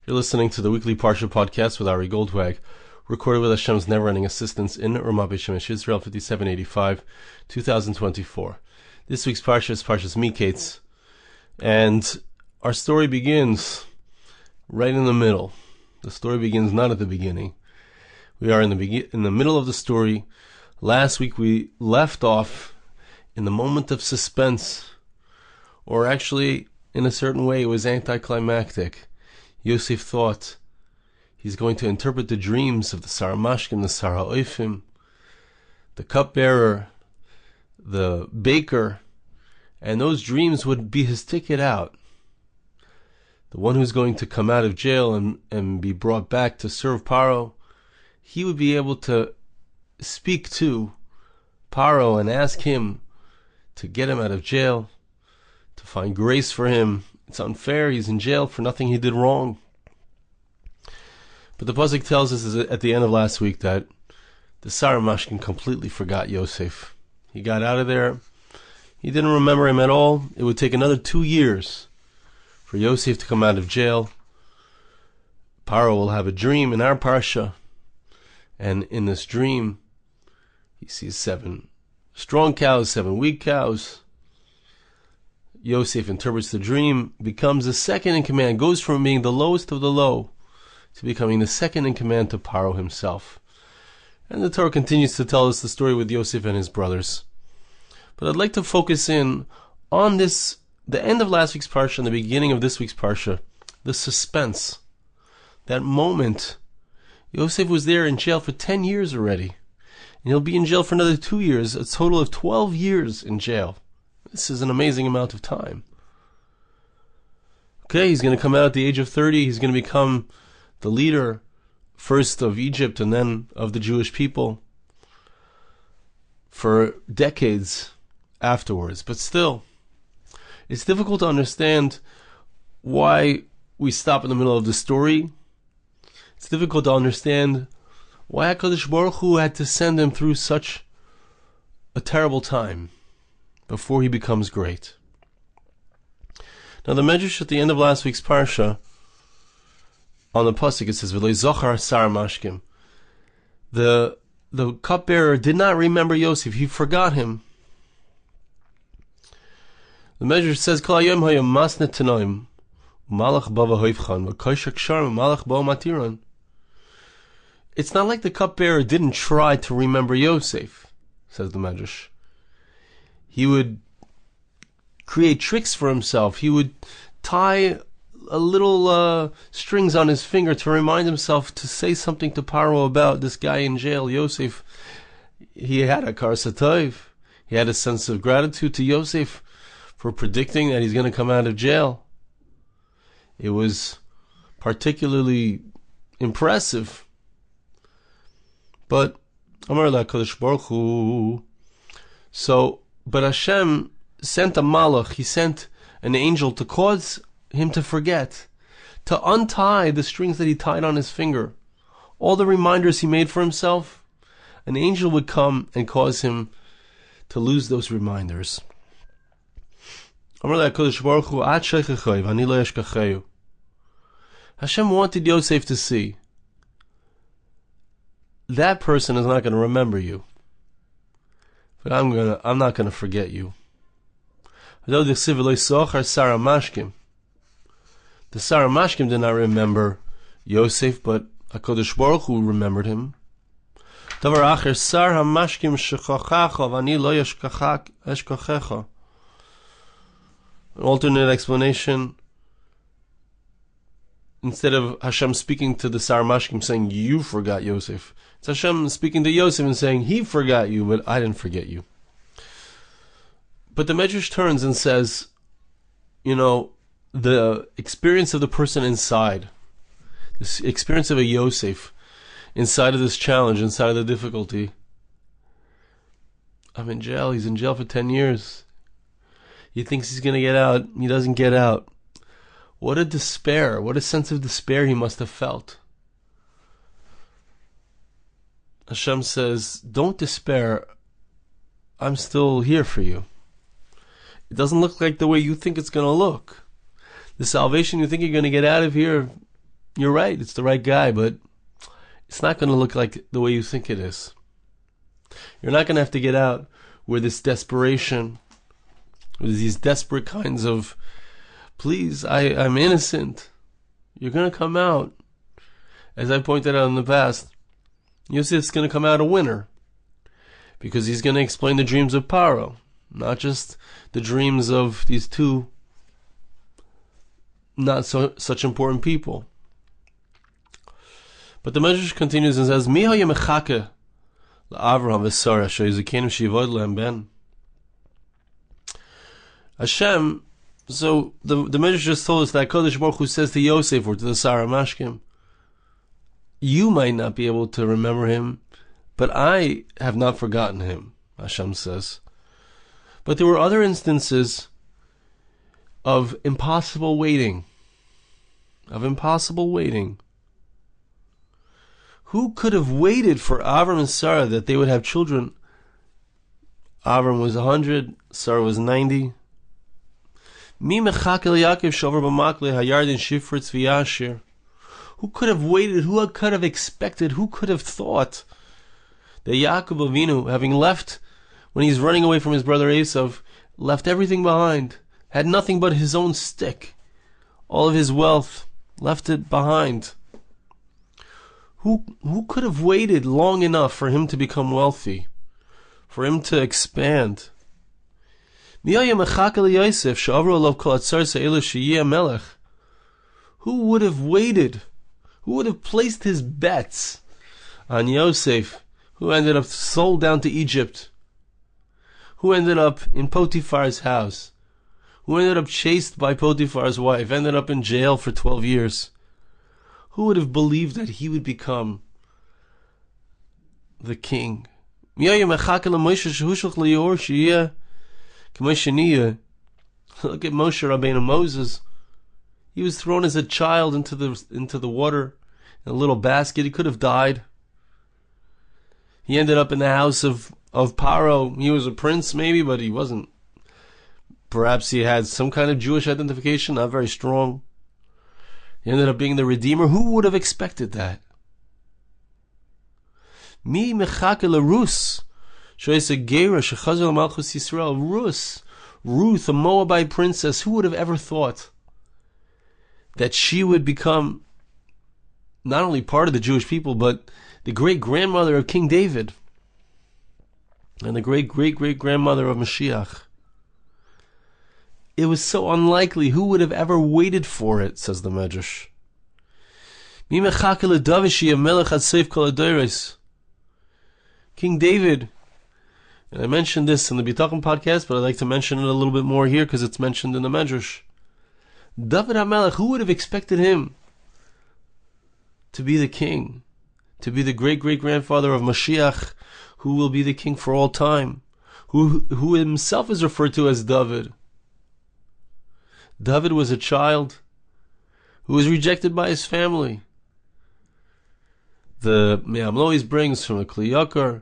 You're listening to the weekly Parsha Podcast with Ari Goldwag, recorded with Hashem's never-ending assistance in Ramat Beit Shemesh, Israel, 5785, 2024. This week's Parsha is Parsha's Mikeitz, and our story begins right in the middle. The story begins not at the beginning. We are in the middle of the story. Last week we left off in the moment of suspense, or actually, in a certain way, it was anticlimactic. Yosef thought he's going to interpret the dreams of the Sarah Mashkim, the Sarah Oifim, the cupbearer, the baker, and those dreams would be his ticket out. The one who's going to come out of jail and be brought back to serve Paro, he would be able to speak to Paro and ask him to get him out of jail, to find grace for him. It's unfair, he's in jail for nothing he did wrong. But the pasuk tells us at the end of last week that the Sarah Mashkin completely forgot Yosef. He got out of there, he didn't remember him at all. It would take another 2 years for Yosef to come out of jail. Paro will have a dream in our Parsha, and in this dream he sees 7 strong cows, 7 weak cows. Yosef interprets the dream, becomes the second in command, goes from being the lowest of the low to becoming the second in command to Paro himself. And the Torah continues to tell us the story with Yosef and his brothers. But I'd like to focus in on this, the end of last week's Parsha and the beginning of this week's Parsha, the suspense. That moment. Yosef was there in jail for 10 years already. And he'll be in jail for another 2 years, a total of 12 years in jail. This is an amazing amount of time. Okay, he's going to come out at the age of 30. He's going to become the leader, first of Egypt and then of the Jewish people, for decades afterwards. But still, it's difficult to understand why we stop in the middle of the story. It's difficult to understand why HaKadosh Baruch Hu had to send him through such a terrible time before he becomes great. Now the Medrash at the end of last week's Parsha, on the pasuk it says, "V'lo zochar Sarah Mashkim." The cupbearer did not remember Yosef; he forgot him. The Medrash says, "Kol hayom hayom masnet tanoim, malach bava hoivchan, v'koshak sharm malach bo matiron." It's not like the cupbearer didn't try to remember Yosef, says the Medrash. He would create tricks for himself. He would tie a little strings on his finger to remind himself to say something to Paro about this guy in jail, Yosef. He had a karsatov. He had a sense of gratitude to Yosef for predicting that he's going to come out of jail. It was particularly impressive. But Amar la Kadosh Baruch Hu. But Hashem sent a malach. He sent an angel to cause him to forget, to untie the strings that he tied on his finger. All the reminders he made for himself, an angel would come and cause him to lose those reminders. Hashem wanted Yosef to see that person is not going to remember you, but I'm not going to forget you. The Sarah Mashkim did not remember Yosef, but HaKadosh Baruch Hu remembered him. An alternate explanation, instead of Hashem speaking to the Sarah Mashkim saying, "You forgot Yosef," it's Hashem speaking to Yosef and saying, "He forgot you, but I didn't forget you." But the Medrash turns and says, the experience of the person inside, this experience of a Yosef inside of this challenge, inside of the difficulty. I'm in jail. He's in jail for 10 years. He thinks he's going to get out. He doesn't get out. What a despair. What a sense of despair he must have felt. Hashem says, don't despair. I'm still here for you. It doesn't look like the way you think it's going to look. The salvation you think you're going to get out of here, you're right, it's the right guy, but it's not going to look like the way you think it is. You're not going to have to get out where this desperation, with these desperate kinds of, please, I'm innocent. You're going to come out. As I pointed out in the past, Yosef's going to come out a winner, because he's going to explain the dreams of Paro, not just the dreams of these two not such important people. But the Medrash continues and says, Mi haya mechake Avraham and Sarah she'izakenu sheyivod lehem ben. Hashem, so the Medrash just told us that Kodesh Baruch Hu says to Yosef or to the Sarah Mashkim, you might not be able to remember him, but I have not forgotten him, Hashem says. But there were other instances of impossible waiting. Who could have waited for Avraham and Sarah that they would have children? Avraham was 100, Sarah was 90. Mi mechakel Yaakov shover b'makle hayardin shifritz v'yashir. Who could have waited? Who could have expected? Who could have thought that Yaakov Avinu, having left, when he's running away from his brother Esav, left everything behind, had nothing but his own stick, all of his wealth, left it behind. Who could have waited long enough for him to become wealthy, for him to expand? Who would have waited? Who would have placed his bets on Yosef, who ended up sold down to Egypt, who ended up in Potiphar's house, who ended up chased by Potiphar's wife, ended up in jail for 12 years? Who would have believed that he would become the king? Look at Moshe Rabbeinu, Moses. He was thrown as a child into the water in a little basket. He could have died. He ended up in the house of Paro. He was a prince maybe, but he wasn't. Perhaps he had some kind of Jewish identification, not very strong. He ended up being the Redeemer. Who would have expected that? Mi mechake l'Rus, she'esa geira shechazer l'malchus Yisrael. Ruth, a Moabite princess. Who would have ever thought that she would become not only part of the Jewish people, but the great-grandmother of King David and the great-great-great-grandmother of Moshiach? It was so unlikely. Who would have ever waited for it, says the Medrash. King David, and I mentioned this in the Bitachon podcast, but I'd like to mention it a little bit more here because it's mentioned in the Medrash. Dovid HaMelech, who would have expected him to be the king, to be the great-great-grandfather of Moshiach, who will be the king for all time, who himself is referred to as Dovid. Dovid was a child who was rejected by his family. The Me'amlois brings from the Kli Yakar,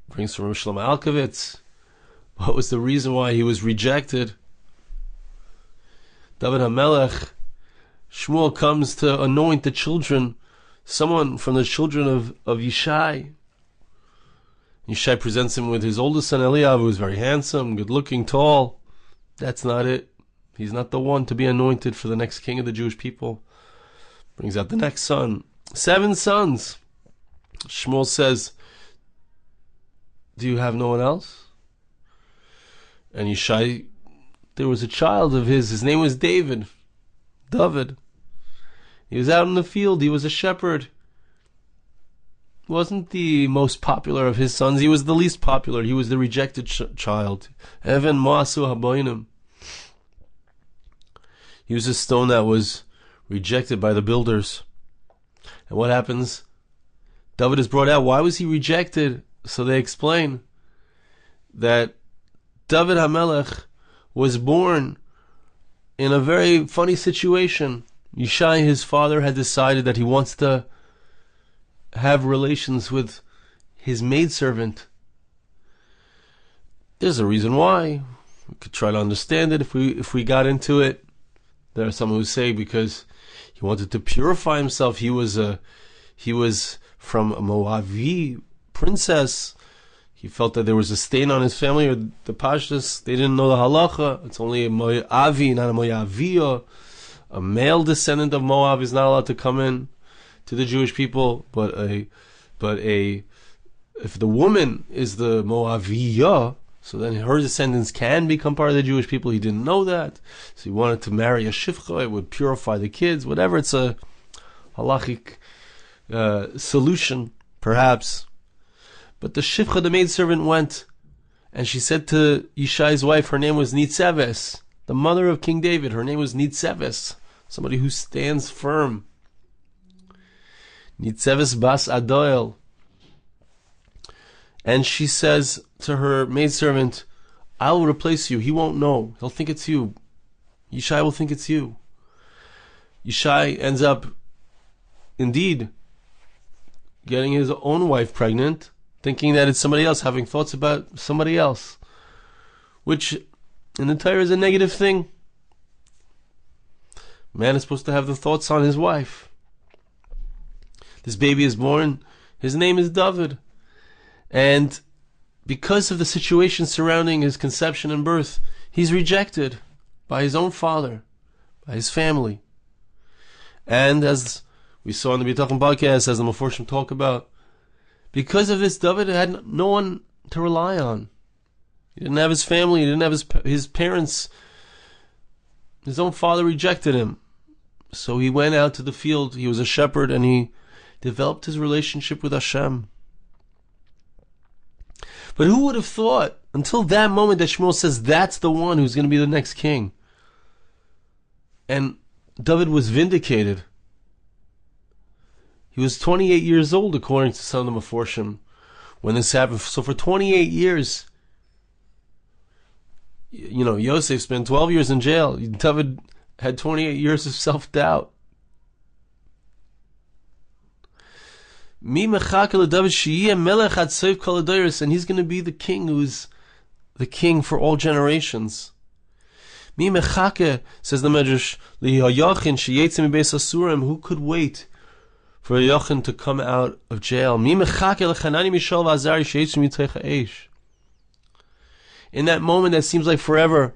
brings from Shlomo Alkovitz. What was the reason why he was rejected? Dovid HaMelech, Shmuel comes to anoint the children, someone from the children of Yishai. Yishai presents him with his oldest son Eliyahu, who is very handsome, good-looking, tall. That's not it. He's not the one to be anointed for the next king of the Jewish people. Brings out the next son. 7 sons. Shmuel says, do you have no one else? And Yishai, there was a child of his name was David. He was out in the field, he was a shepherd. He wasn't the most popular of his sons, he was the least popular, he was the rejected child. Even Moasu Haboinim. He was a stone that was rejected by the builders. And what happens? David is brought out. Why was he rejected? So they explain that Dovid HaMelech was born in a very funny situation. Yishai, his father, had decided that he wants to have relations with his maidservant. There's a reason why. We could try to understand it if we got into it. There are some who say because He wanted to purify himself. He was from a Moavi princess. He felt that there was a stain on his family, or the Pashtas, they didn't know the halacha. It's only a Moavi, not a Moaviya. A male descendant of Moab is not allowed to come in to the Jewish people, but if the woman is the Moaviya, so then her descendants can become part of the Jewish people. He didn't know that, so he wanted to marry a shifcha. It would purify the kids, whatever. It's a halachic solution, perhaps. But the shifcha, the maidservant, went, and she said to Yishai's wife, her name was Nitzeves, the mother of King David. Her name was Nitzeves, somebody who stands firm. Nitzeves bas Adoel. And she says to her maidservant, I will replace you. He won't know. He'll think it's you. Yishai will think it's you. Yishai ends up, indeed, getting his own wife pregnant, thinking that it's somebody else, having thoughts about somebody else, which in the Torah is a negative thing. Man is supposed to have the thoughts on his wife. This baby is born. His name is Dovid. And because of the situation surrounding his conception and birth, he's rejected by his own father, by his family. And as we saw in the Bitachon Podcast, as the Meforshim talk about, because of this, Dovid had no one to rely on. He didn't have his family, he didn't have his parents. His own father rejected him. So he went out to the field, he was a shepherd, and he developed his relationship with Hashem. But who would have thought, until that moment, that Shmuel says that's the one who's going to be the next king? And Dovid was vindicated. He was 28 years old, according to some of the Meforshim, when this happened. So for 28 years, Yosef spent 12 years in jail. Dovid had 28 years of self-doubt. And he's going to be the king who's the king for all generations. Says the Medrash, who could wait for Yochanan to come out of jail? In that moment that seems like forever,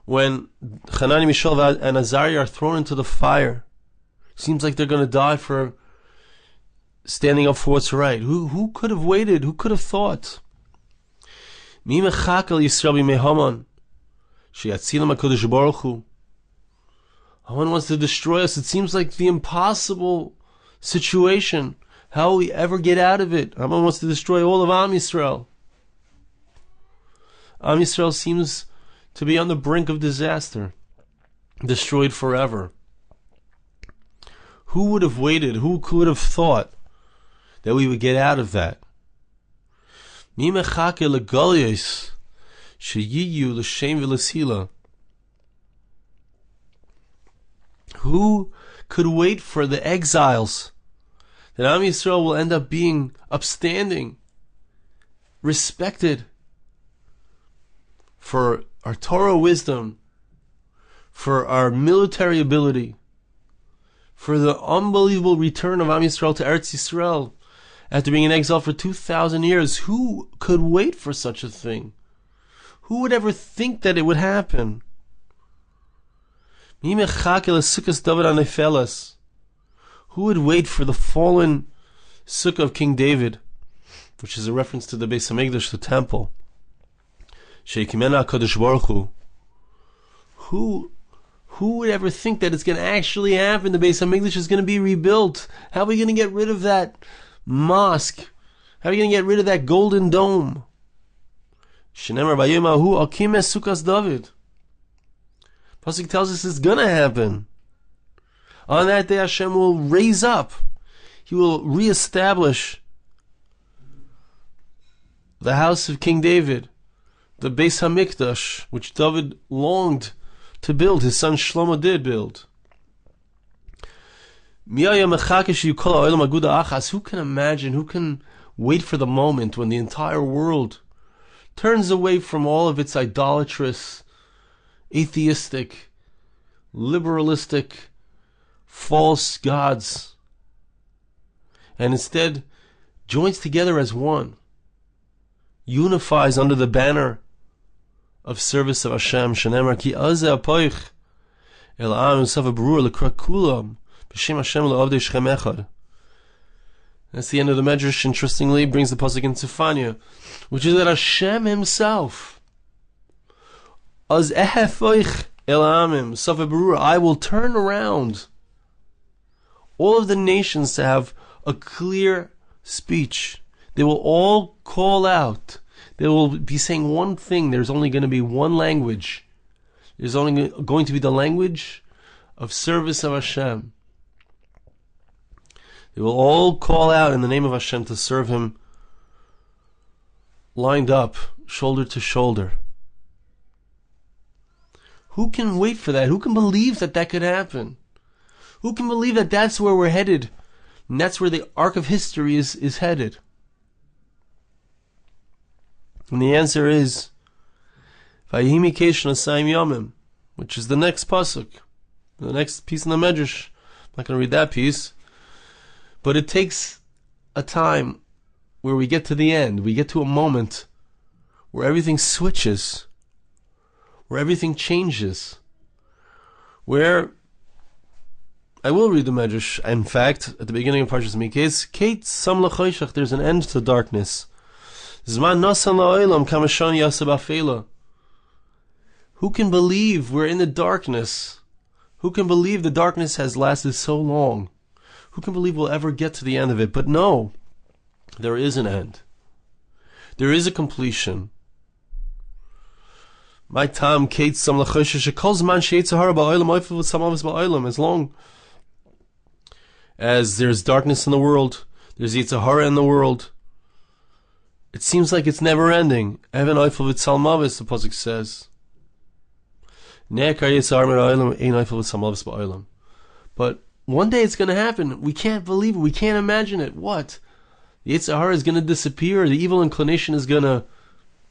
when Hanani, Mishael, and Azariah are thrown into the fire, seems like they're going to die for standing up for what's right. Who could have waited? Who could have thought? Haman wants to destroy us. It seems like the impossible situation. How will we ever get out of it? Haman wants to destroy all of Am Yisrael. Am Yisrael seems to be on the brink of disaster, destroyed forever. Who would have waited? Who could have thought that we would get out of that? Who could wait for the exiles, that Am Yisrael will end up being upstanding, respected for our Torah wisdom, for our military ability, for the unbelievable return of Am Yisrael to Eretz Yisrael after being in exile for 2,000 years. Who could wait for such a thing? Who would ever think that it would happen? Who would wait for the fallen sukkah of King David, which is a reference to the Beis HaMikdash, the temple? Who would ever think that it's going to actually happen? The Beis HaMikdash is going to be rebuilt. How are we going to get rid of that mosque? How are we going to get rid of that golden dome? Pasuk tells us it's going to happen. On that day, Hashem will raise up. He will reestablish the house of King David, the Beis HaMikdash, which David longed to build. His son Shlomo did build. Who can imagine, who can wait for the moment when the entire world turns away from all of its idolatrous, atheistic, liberalistic, false gods, and instead joins together as one, unifies under the banner of service of Hashem. Shenemar ki azeh apoich el am sav berur lekra kulam b'shem Hashem le'avdei Shechem echad. That's the end of the Medrash. Interestingly, brings the pasuk in Tzefania, which is that Hashem Himself, az ehefoich el amim sav berur, I will turn around all of the nations to have a clear speech. They will all call out. They will be saying one thing. There's only going to be one language. There's only going to be the language of service of Hashem. They will all call out in the name of Hashem to serve Him, lined up, shoulder to shoulder. Who can wait for that? Who can believe that that could happen? Who can believe that that's where we're headed? And that's where the arc of history is headed. And the answer is Vayihi Mikeitz Nasayim Yomim, which is the next pasuk, the next piece in the Medrash. I'm not going to read that piece, but it takes a time where we get to the end. We get to a moment where everything switches, where everything changes, where I will read the Medrash. In fact, at the beginning of Parsha Mikeitz, Keitz sam l'choshech, there's an end to darkness. Zman nasan la'olam kamashon yaseh b'afela. Who can believe we're in the darkness? Who can believe the darkness has lasted so long? Who can believe we'll ever get to the end of it? But no, there is an end. There is a completion. My tam Keitz sam l'choshech shekol zman sheyitzahara ba'olam oifav v'tzamavis ba'olam. As long as there's darkness in the world, there's Yitzhahara in the world, it seems like it's never ending. Even oifel v'tzalmavis, the pasuk says. But one day it's going to happen. We can't believe it. We can't imagine it. What? The Yitzhahara is going to disappear. The evil inclination is going to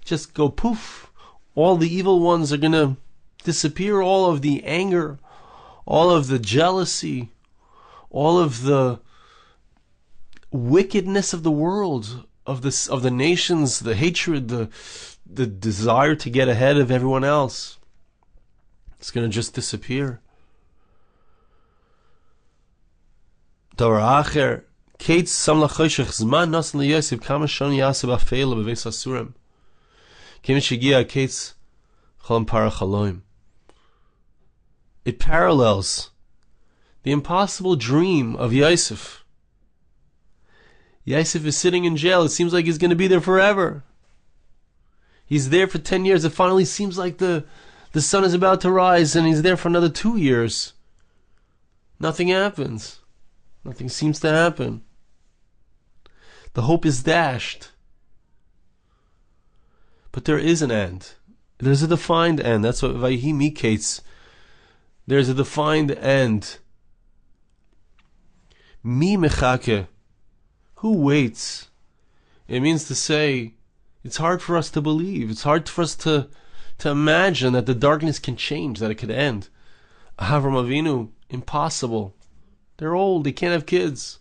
just go poof. All the evil ones are going to disappear. All of the anger, all of the jealousy, all of the wickedness of the world, of the nations, the hatred, the desire to get ahead of everyone else, it's going to just disappear. Davar acher, Keitz sam l'choshech zman nasan liYosef kama shon yaseh b'afela b'veis asurim kim shegia Keitz cholam para chaloim. It parallels the impossible dream of Yosef. Yosef is sitting in jail. It seems like he's going to be there forever. He's there for 10 years. It finally seems like the sun is about to rise, and he's there for another 2 years. Nothing happens. Nothing seems to happen. The hope is dashed. But there is an end. There's a defined end. That's what Vayihi Mikeitz. There's a defined end. Mi mechake. Who waits? It means to say, it's hard for us to believe. It's hard for us to imagine that the darkness can change, that it could end. Avraham Avinu, impossible. They're old. They can't have kids.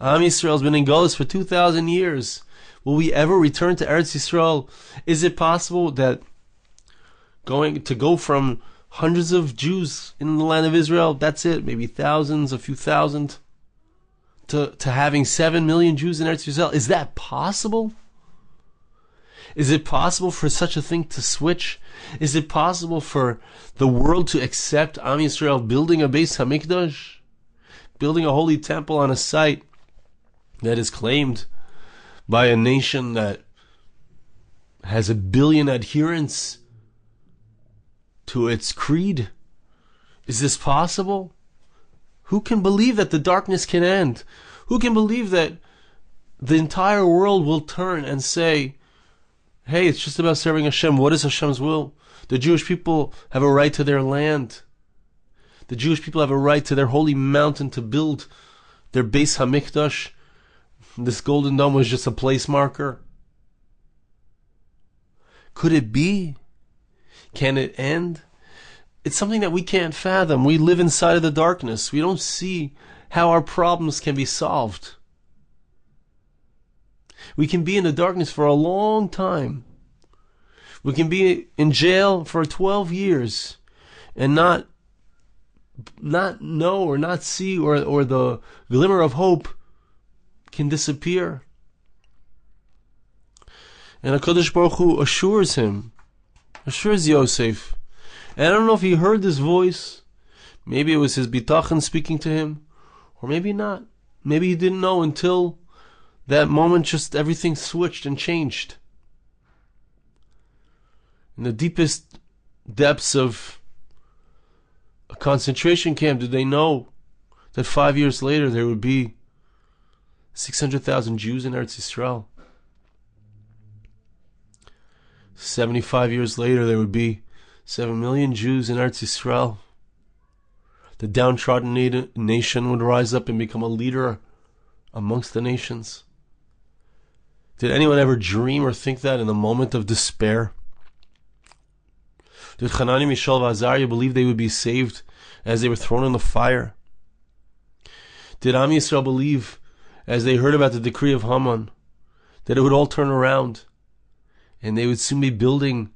Am Yisrael's been in Galus for 2,000 years. Will we ever return to Eretz Yisrael? Is it possible that go from hundreds of Jews in the land of Israel, that's it, maybe thousands, a few thousand, to having 7 million Jews in Eretz Yisrael? Is that possible? Is it possible for such a thing to switch? Is it possible for the world to accept Am Yisrael building a Beis HaMikdash? Building a holy temple on a site that is claimed by a nation that has 1 billion adherents to its creed? Is this possible? Who can believe that the darkness can end? Who can believe that the entire world will turn and say, hey, it's just about serving Hashem. What is Hashem's will? The Jewish people have a right to their land. The Jewish people have a right to their holy mountain to build their Beis HaMikdash. This golden dome was just a place marker. Could it be? Can it end? it's something that we can't fathom. We live inside of the darkness. We don't see how our problems can be solved. We can be in the darkness for a long time. We can be in jail for 12 years and not know or not see, or the glimmer of hope can disappear. And HaKadosh Baruch Hu assures Yosef. And I don't know if he heard this voice. Maybe it was his bitachon speaking to him, or maybe not. Maybe he didn't know until that moment, just everything switched and changed. In the deepest depths of a concentration camp, did they know that 5 years later there would be 600,000 Jews in Eretz Yisrael? 75 years later there would be 7 million Jews in Eretz Yisrael. The downtrodden nation would rise up and become a leader amongst the nations. Did anyone ever dream or think that in the moment of despair? Did Hanani, Mishael, and Azariah believe they would be saved as they were thrown in the fire? Did Am Yisrael believe, as they heard about the decree of Haman, that it would all turn around and they would soon be building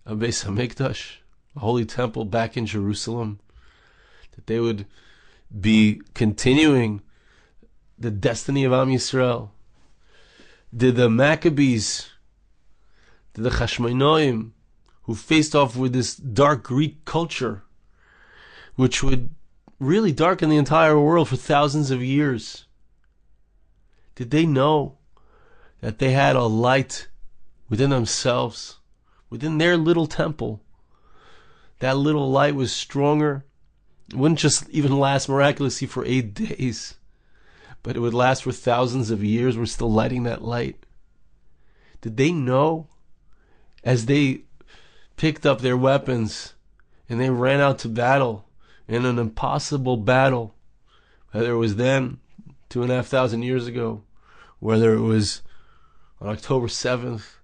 a Beis HaMikdash, a holy temple back in Jerusalem? That they would be continuing the destiny of Am Yisrael? Did the Maccabees, did the Chashmonaim, who faced off with this dark Greek culture, which would really darken the entire world for thousands of years, did they know that they had a light within themselves, within their little temple? That little light was stronger. It wouldn't just even last miraculously for 8 days, but it would last for thousands of years. We're still lighting that light. Did they know, as they picked up their weapons and they ran out to battle in an impossible battle, whether it was then, 2,500 years ago, whether it was on October 7th,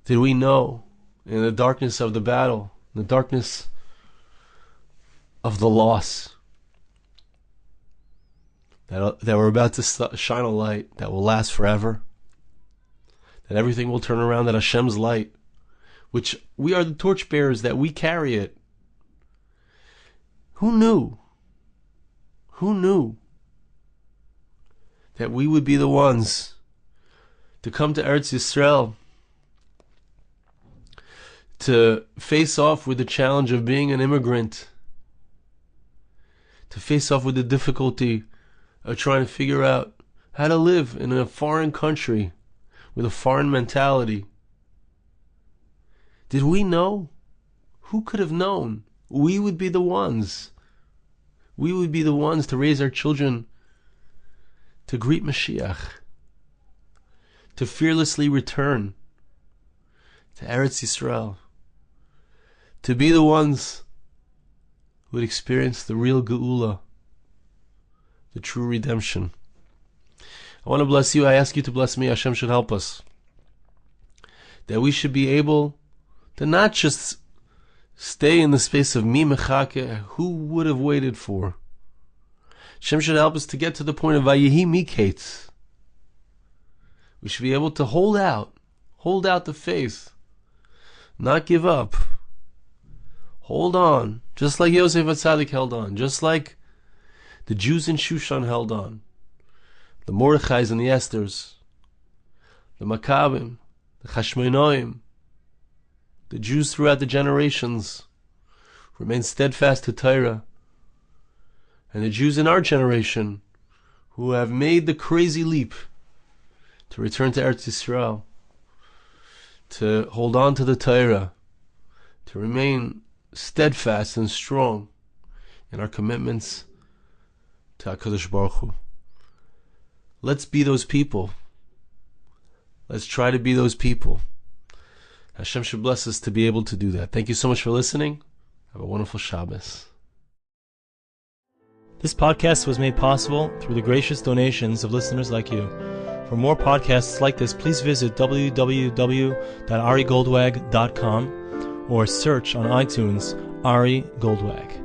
did we know in the darkness of the battle, in the darkness of the loss, that we're about to shine a light that will last forever? That everything will turn around, that Hashem's light, which we are the torchbearers, that we carry it. Who knew? Who knew that we would be the ones to come to Eretz Yisrael, to face off with the challenge of being an immigrant, to face off with the difficulty of trying to figure out how to live in a foreign country with a foreign mentality? Did we know? Who could have known? We would be the ones. We would be the ones to raise our children to greet Moshiach, to fearlessly return to Eretz Yisrael, to be the ones who would experience the real Geula, the true redemption. I want to bless you. I ask you to bless me. Hashem should help us, that we should be able to not just stay in the space of mi mechake, who would have waited for. Hashem should help us to get to the point of vayehi Mikeitz. We should be able to hold out the faith, not give up, hold on, just like Yosef HaTzadik held on, just like the Jews in Shushan held on, the Mordechais and the Esthers, the Maccabim, the Chashmonaim, the Jews throughout the generations remain steadfast to Torah, and the Jews in our generation who have made the crazy leap to return to Eretz Yisrael, to hold on to the Torah, to remain steadfast and strong in our commitments to HaKadosh Baruch Hu. Let's be those people. Let's try to be those people. Hashem should bless us to be able to do that. Thank you so much for listening. Have a wonderful Shabbos. This podcast was made possible through the gracious donations of listeners like you. For more podcasts like this, please visit www.arigoldwag.com or search on iTunes Ari Goldwag.